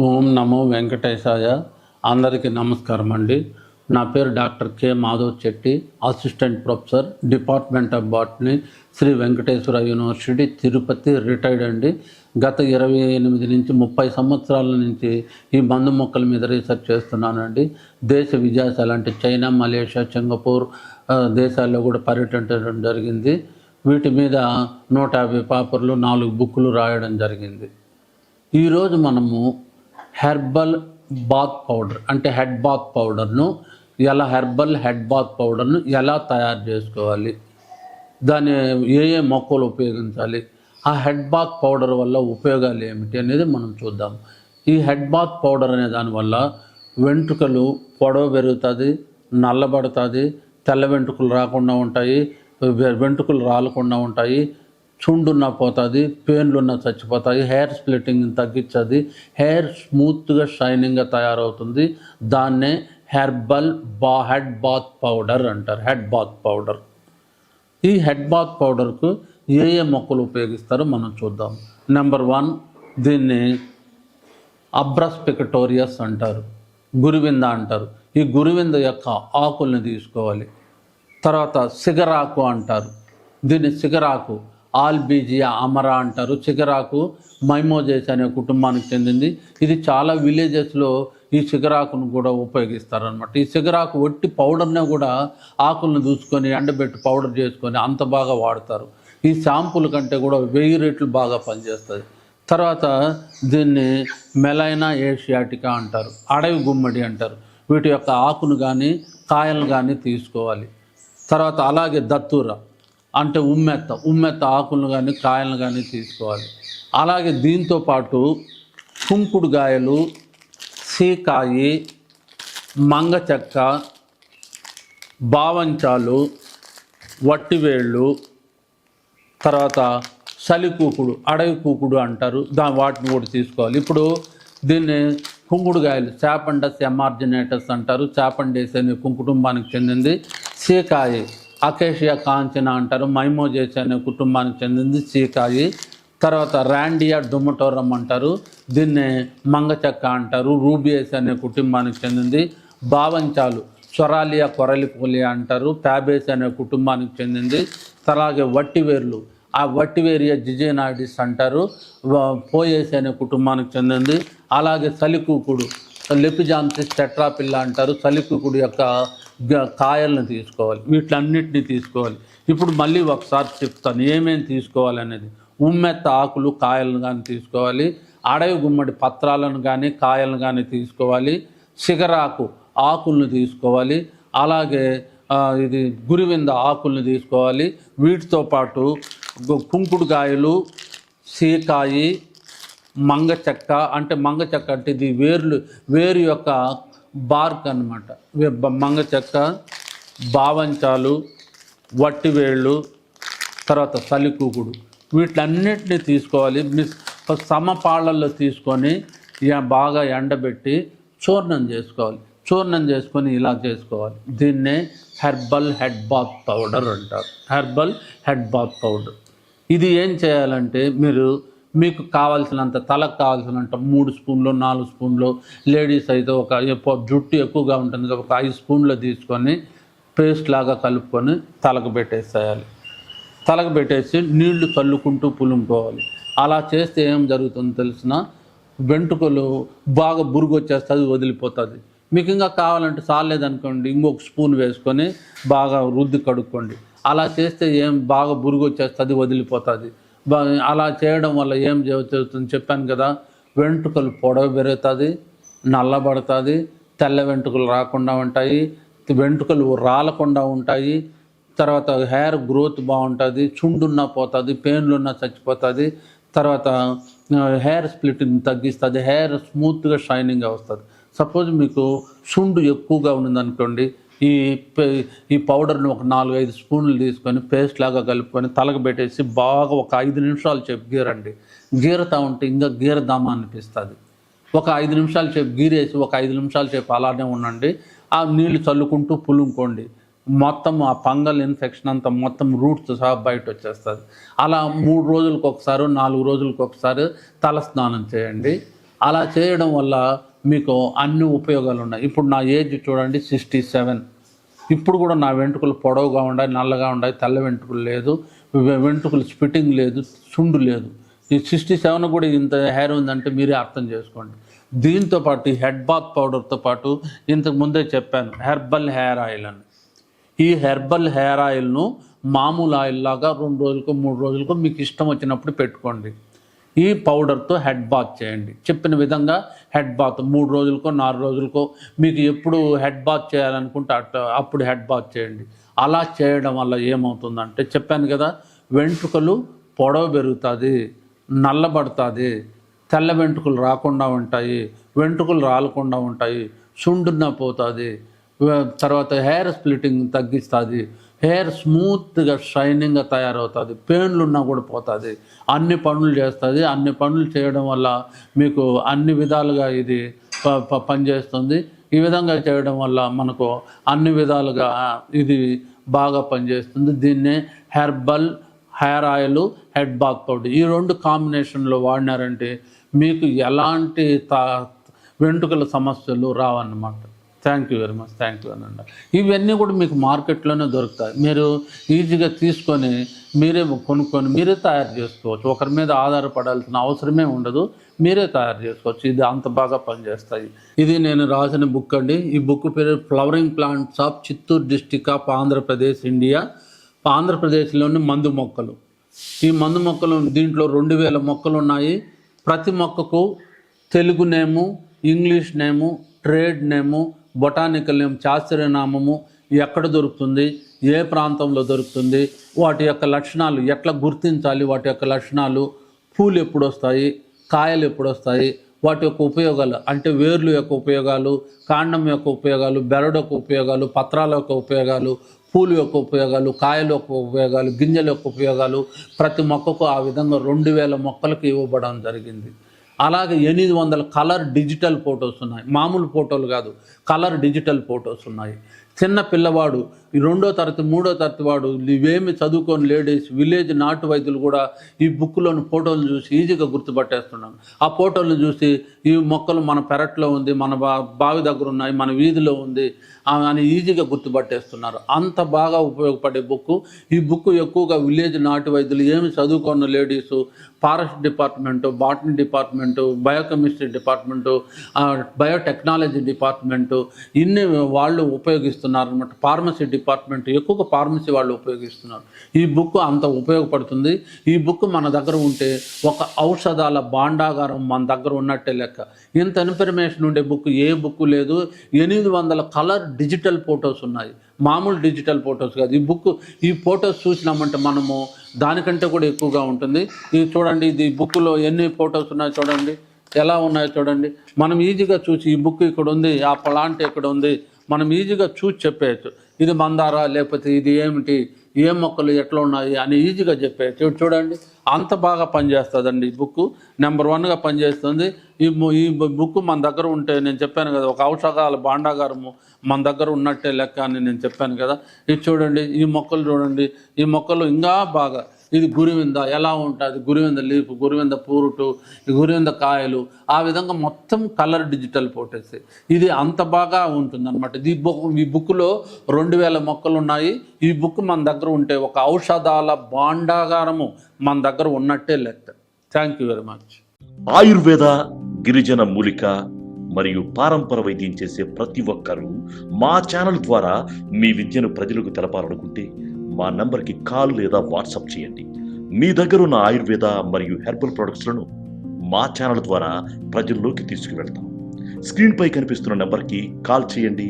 ఓం నమో వెంకటేశాయ. అందరికీ నమస్కారం అండి. నా పేరు doctor K Madhav Chetti, assistant professor, department of botany, Sri Venkateswara university, Tirupati, retired అండి. గత 28 నుంచి 30 సంవత్సరాల నుంచి ఈ మందు మొక్కల మీద రీసెర్చ్ చేస్తున్నానండి. దేశ విదేశాలు అంటే చైనా, మలేషియా, సింగపూర్ దేశాల్లో కూడా పర్యటించడం జరిగింది. వీటి మీద 150 పేపర్లు, 4 బుక్కులు రాయడం జరిగింది. ఈరోజు మనము హెర్బల్ బాత్ పౌడర్ అంటే హెడ్ బాత్ పౌడర్ను హెర్బల్ హెడ్ బాత్ పౌడర్ను ఎలా తయారు చేసుకోవాలి, దాని ఏ మొక్కలు ఉపయోగించాలి, ఆ హెడ్ బాత్ పౌడర్ వల్ల ఉపయోగాలు ఏమిటి అనేది మనం చూద్దాం. ఈ హెడ్ బాత్ పౌడర్ అనే దానివల్ల వెంట్రుకలు పొడవు పెరుగుతుంది, నల్లబడుతుంది, తెల్ల వెంట్రుకలు రాకుండా ఉంటాయి, వెంట్రుకలు రాలకుండా ఉంటాయి, చుండున్న పోతుంది, పేన్లున్న చచ్చిపోతాయి, హెయిర్ స్ప్లిట్టింగ్ తగ్గించది, హెయిర్ స్మూత్గా షైనింగ్గా తయారవుతుంది. దాన్నే హెర్బల్ హెడ్ బాత్ పౌడర్ అంటారు. Head bath powder. ఈ హెడ్ బాత్ పౌడర్కు ఏ మొక్కలు ఉపయోగిస్తారో మనం చూద్దాం. నెంబర్ 1, దీన్ని అబ్రస్ పికటోరియస్ అంటారు, గురువింద అంటారు. ఈ గురువింద యొక్క ఆకుల్ని తీసుకోవాలి. తర్వాత సిగరాకు అంటారు, దీన్ని సిగరాకు, ఆల్బీజియా అమరా అంటారు. చిగరాకు మైమోజేస్ అనే కుటుంబానికి చెందింది. ఇది చాలా విలేజెస్లో ఈ చిగరాకును కూడా ఉపయోగిస్తారనమాట. ఈ చిగరాకు ఒట్టి పౌడర్నే కూడా ఆకులను దూసుకొని ఎండబెట్టి పౌడర్ చేసుకొని అంత బాగా వాడతారు. ఈ షాంపూల కంటే కూడా 1000 రెట్లు బాగా పనిచేస్తుంది. తర్వాత దీన్ని మెలైనా ఏషియాటికా అంటారు, అడవి గుమ్మడి అంటారు. వీటి యొక్క ఆకును కానీ కాయలను కానీ తీసుకోవాలి. తర్వాత అలాగే దత్తూర అంటే ఉమ్మెత్త ఆకులను కానీ కాయలను కానీ తీసుకోవాలి. అలాగే దీంతో పాటు కుంకుడుగాయలు, సీకాయి, మంగ చెక్క, బావంచాలు, వట్టివేళ్ళు, తర్వాత సలికూకుడు, అడవి కూకుడు అంటారు, వాటిని కూడా తీసుకోవాలి. ఇప్పుడు దీన్ని కుంకుడుగాయలు చాపండస్ ఎమార్జినేటస్ అంటారు, చాపండేస్ అనే కుటుంబానికి చెందింది. సీకాయి అకేషియా కాంచన అంటారు, మైమోజేస్ అనే కుటుంబానికి చెందింది సీకాయి. తర్వాత ర్యాండియా డుమటోరం అంటారు, దీన్నే మంగ చెక్క అంటారు, రూబియస్ అనే కుటుంబానికి చెందింది. బావంచాలు సొరాలియా కొరలిపోలియా అంటారు, ప్యాబేస్ అనే కుటుంబానికి చెందింది. అలాగే వట్టివేర్లు, ఆ వట్టివేరియా జిజేనాయిడిస్ అంటారు, పోయేస్ అనే కుటుంబానికి చెందింది. అలాగే సలికూకుడు, లెపిజాంతిస్ టెట్రాపిల్లా అంటారు, సలికూకుడు యొక్క కాయలను తీసుకోవాలి. వీటిలన్నిటినీ తీసుకోవాలి. ఇప్పుడు మళ్ళీ ఒకసారి చెప్తాను ఏమేమి తీసుకోవాలనేది. ఉమ్మెత్త ఆకులు, కాయలను కానీ తీసుకోవాలి. అడవి గుమ్మడి పత్రాలను కానీ కాయలను కానీ తీసుకోవాలి. సిగరాకు ఆకులను తీసుకోవాలి. అలాగే ఇది గురివింద ఆకులను తీసుకోవాలి. వీటితో పాటు కుంకుడుకాయలు, సీకాయి, మంగ చెక్క అంటే ఇది వేరు యొక్క బార్క్ అన్నమాట. మంగ చెక్క, బావంచాలు, వట్టివేళ్ళు, తర్వాత సలికూకుడు, వీటిలన్నిటినీ తీసుకోవాలి. సమపాళ్ళల్లో తీసుకొని బాగా ఎండబెట్టి చూర్ణం చేసుకోవాలి. చూర్ణం చేసుకొని ఇలా చేసుకోవాలి. దీన్నే హెర్బల్ హెడ్ బాత్ పౌడర్ అంటారు. Herbal head bath powder. ఇది ఏం చేయాలంటే మీకు కావాల్సినంత, తలకు కావాల్సినంత 3 స్పూన్లు 4 స్పూన్లు, లేడీస్ అయితే జుట్టు ఎక్కువగా ఉంటుంది ఒక 5 స్పూన్లు తీసుకొని పేస్ట్ లాగా కలుపుకొని తలకు పెట్టేసేయాలి. తలకు పెట్టేసి నీళ్లు చల్లుకుంటూ పులుముకోవాలి. అలా చేస్తే ఏం జరుగుతుందో తెలిసిన, వెంట్రుకలు బాగా బురుగు వచ్చేస్తుంది, వదిలిపోతుంది. మీకు ఇంకా కావాలంటే చాలేదనుకోండి, ఇంకొక స్పూన్ వేసుకొని బాగా రుద్ది కడుక్కోండి. అలా చేస్తే బాగా బురుగు వచ్చేస్తుంది, వదిలిపోతుంది. అలా చేయడం వల్ల ఏం జరుగుతుంది చెప్పాను కదా, వెంట్రుకలు పొడవు పెరుగుతుంది, నల్లబడుతుంది, తెల్ల వెంట్రుకలు రాకుండా ఉంటాయి, వెంట్రుకలు రాలకుండా ఉంటాయి. తర్వాత హెయిర్ గ్రోత్ బాగుంటుంది, చుండున్న పోతుంది, పేన్లున్న చచ్చిపోతుంది. తర్వాత హెయిర్ స్ప్లిట్టింగ్ తగ్గిస్తుంది, హెయిర్ స్మూత్గా షైనింగ్గా వస్తుంది. సపోజ్ మీకు చుండు ఎక్కువగా ఉన్నదనుకోండి, ఈ పౌడర్ని ఒక 4-5 స్పూన్లు తీసుకొని పేస్ట్ లాగా కలుపుకొని తలకు పెట్టేసి బాగా ఒక 5 నిమిషాలు చెప్పి గీరండి. గీరతా ఉంటే ఇంకా గీరదామా అనిపిస్తుంది. ఒక 5 నిమిషాలు చెప్పి గీరేసి ఒక 5 నిమిషాలు చెప్పి అలానే ఉండండి. ఆ నీళ్లు చల్లుకుంటూ పులుముకోండి. మొత్తం ఆ ఫంగల్ ఇన్ఫెక్షన్ అంతా మొత్తం రూట్స్ సహా బయట వచ్చేస్తుంది. అలా 3 రోజులకు ఒకసారి 4 రోజులకు ఒకసారి తల స్నానం చేయండి. అలా చేయడం వల్ల మీకు అన్ని ఉపయోగాలు ఉన్నాయి. ఇప్పుడు నా ఏజ్ చూడండి 67. ఇప్పుడు కూడా నా వెంట్రుకలు పొడవుగా ఉన్నాయి, నల్లగా ఉన్నాయి, తెల్ల వెంట్రుకలు లేదు, వెంట్రుకలు స్పిట్టింగ్ లేదు, చుండు లేదు. ఈ 67 కూడా ఇంత హెయిర్ ఉందంటే మీరే అర్థం చేసుకోండి. దీంతో పాటు ఈ హెడ్ బాత్ పౌడర్తో పాటు ఇంతకు ముందే చెప్పాను హెర్బల్ హెయిర్ ఆయిల్ అని. ఈ హెర్బల్ హెయిర్ ఆయిల్ను మామూలు ఆయిల్ లాగా 2 రోజులకో 3 రోజులకో మీకు ఇష్టం వచ్చినప్పుడు పెట్టుకోండి. ఈ పౌడర్తో హెడ్ బాత్ చేయండి. చెప్పిన విధంగా హెడ్ బాత్ 3 రోజులకో 4 రోజులకో మీకు ఎప్పుడు హెడ్ బాత్ చేయాలనుకుంటే అప్పుడు హెడ్ బాత్ చేయండి. అలా చేయడం వల్ల ఏమవుతుందంటే చెప్పాను కదా, వెంట్రుకలు పొడవు పెరుగుతుంది, నల్లబడుతుంది, తెల్ల వెంట్రుకలు రాకుండా ఉంటాయి, వెంట్రుకలు రాలకుండా ఉంటాయి, సుండున్న పోతుంది, తర్వాత హెయిర్ స్ప్లిట్టింగ్ తగ్గిస్తుంది, హెయిర్ స్మూత్గా షైనింగ్గా తయారవుతుంది, పెయిన్లు ఉన్నా కూడా పోతుంది, అన్ని పనులు చేస్తుంది. అన్ని పనులు చేయడం వల్ల మీకు అన్ని విధాలుగా ఇది పనిచేస్తుంది. ఈ విధంగా చేయడం వల్ల మనకు అన్ని విధాలుగా ఇది బాగా పనిచేస్తుంది. దీన్నే herbal hair oil, head bath powder ఈ 2 కాంబినేషన్లో వాడినారంటే మీకు ఎలాంటి వెంట్రుకల సమస్యలు రావన్నమాట. Thank you very much. Thank you అనండి. ఇవన్నీ కూడా మీకు మార్కెట్లోనే దొరుకుతాయి. మీరు ఈజీగా తీసుకొని మీరే కొనుక్కొని మీరే తయారు చేసుకోవచ్చు. ఒకరి మీద ఆధారపడాల్సిన అవసరమే ఉండదు, మీరే తయారు చేసుకోవచ్చు. ఇది అంత బాగా పనిచేస్తాయి. ఇది నేను రాసిన బుక్ అండి. ఈ బుక్ పేరు flowering plants of Chittoor district of Andhra Pradesh, India. ఆంధ్రప్రదేశ్లోని మందు మొక్కలు. ఈ మందు మొక్కలు దీంట్లో 2000 మొక్కలు ఉన్నాయి. ప్రతి మొక్కకు తెలుగు నేము, ఇంగ్లీష్ నేము, ట్రేడ్ నేము, బొటానికల్ నేమ్, శాస్త్రీయ నామము, ఎక్కడ దొరుకుతుంది, ఏ ప్రాంతంలో దొరుకుతుంది, వాటి యొక్క లక్షణాలు ఎట్లా గుర్తించాలి, వాటి యొక్క లక్షణాలు, పూలు ఎప్పుడు వస్తాయి, కాయలు ఎప్పుడు వస్తాయి, వాటి యొక్క ఉపయోగాలు అంటే వేర్లు యొక్క ఉపయోగాలు, కాండం యొక్క ఉపయోగాలు, బెరడు యొక్క ఉపయోగాలు, పత్రాల యొక్క ఉపయోగాలు, పూలు యొక్క ఉపయోగాలు, కాయల యొక్క ఉపయోగాలు, గింజల యొక్క ఉపయోగాలు, ప్రతి మొక్కకు ఆ విధంగా 2000 మొక్కలకు ఇవ్వబడడం జరిగింది. అలాగే 800 కలర్ డిజిటల్ ఫొటోస్ ఉన్నాయి. మామూలు ఫోటోలు కాదు, కలర్ డిజిటల్ ఫొటోస్ ఉన్నాయి. చిన్న పిల్లవాడు, 2వ తరగతి 3వ తరగతి వాడు, ఇవేమి చదువుకొని లేడీస్, విలేజ్ నాటు వైద్యులు కూడా ఈ బుక్లోని ఫోటోలు చూసి ఈజీగా గుర్తుపట్టేస్తున్నాను. ఆ ఫోటోలను చూసి ఈ మొక్కలు మన పెరట్లో ఉంది, మన బావి దగ్గర ఉన్నాయి, మన వీధిలో ఉంది అని ఈజీగా గుర్తుపట్టేస్తున్నారు. అంత బాగా ఉపయోగపడే బుక్. ఈ బుక్ ఎక్కువగా విలేజ్ నాటు వైద్యులు, ఏమి చదువుకున్న ladies, forest department, botany department, biochemistry department, biotechnology department, ఇన్ని వాళ్ళు ఉపయోగిస్తున్నారు అన్నమాట. ఫార్మసీ డిపార్ట్మెంట్ ఎక్కువగా ఫార్మసీ వాళ్ళు ఉపయోగిస్తున్నారు. ఈ బుక్ అంత ఉపయోగపడుతుంది. ఈ బుక్ మన దగ్గర ఉంటే ఒక ఔషధాల భాండాగారం మన దగ్గర ఉన్నట్టే లెక్క. ఇంత ఇన్ఫర్మేషన్ ఉండే బుక్ ఏ బుక్ లేదు. 800 కలర్ డిజిటల్ ఫొటోస్ ఉన్నాయి, మామూలు డిజిటల్ ఫొటోస్ కాదు. ఈ ఫొటోస్ చూసినామంటే మనము దానికంటే కూడా ఎక్కువగా ఉంటుంది. ఇది చూడండి, ఇది బుక్లో ఎన్ని ఫొటోస్ ఉన్నాయో చూడండి, ఎలా ఉన్నాయో చూడండి. మనం ఈజీగా చూసి ఈ బుక్ ఇక్కడ ఉంది, ఆ ప్లాంట్ ఇక్కడ ఉంది, మనం ఈజీగా చూసి చెప్పేయచ్చు. ఇది మందారా, లేకపోతే ఇది ఏమిటి, ఏ మొక్కలు ఎట్లా ఉన్నాయి అని ఈజీగా చెప్పేయచ్చు. చూడండి, అంత బాగా పనిచేస్తుందండి ఈ బుక్. నెంబర్ 1గా పనిచేస్తుంది. ఈ బుక్ మన దగ్గర ఉంటే నేను చెప్పాను కదా, ఒక ఔషధాల భాండాగారము మన దగ్గర ఉన్నట్టే లెక్క అని నేను చెప్పాను కదా. ఇది చూడండి, ఈ మొక్కలు చూడండి, ఈ మొక్కలు ఇంకా బాగా. ఇది గురివింద ఎలా ఉంటుంది, గురివింద లీఫ్, గురివింద పూరుటు, గురివింద కాయలు, ఆ విధంగా మొత్తం కలర్ డిజిటల్ ఫోటోస్. ఇది అంత బాగా ఉంటుందన్నమాట. ఈ బుక్లో 2000 మొక్కలు ఉన్నాయి. ఈ బుక్ మన దగ్గర ఉంటే ఒక ఔషధాల భాండాగారము మన దగ్గర ఉన్నట్టే లెక్క. Thank you very much. Ayurveda, గిరిజన మూలిక మరియు పారంపర వైద్యం చేసే ప్రతి ఒక్కరూ మా ఛానల్ ద్వారా మీ విద్యను ప్రజలకు తెలపాలనుకుంటే మా నంబర్కి కాల్ లేదా వాట్సాప్ చేయండి. మీ దగ్గర ఉన్న ఆయుర్వేద మరియు హెర్బల్ ప్రొడక్ట్స్లను మా ఛానల్ ద్వారా ప్రజల్లోకి తీసుకువెళ్తాం. స్క్రీన్పై కనిపిస్తున్న నంబర్కి కాల్ చేయండి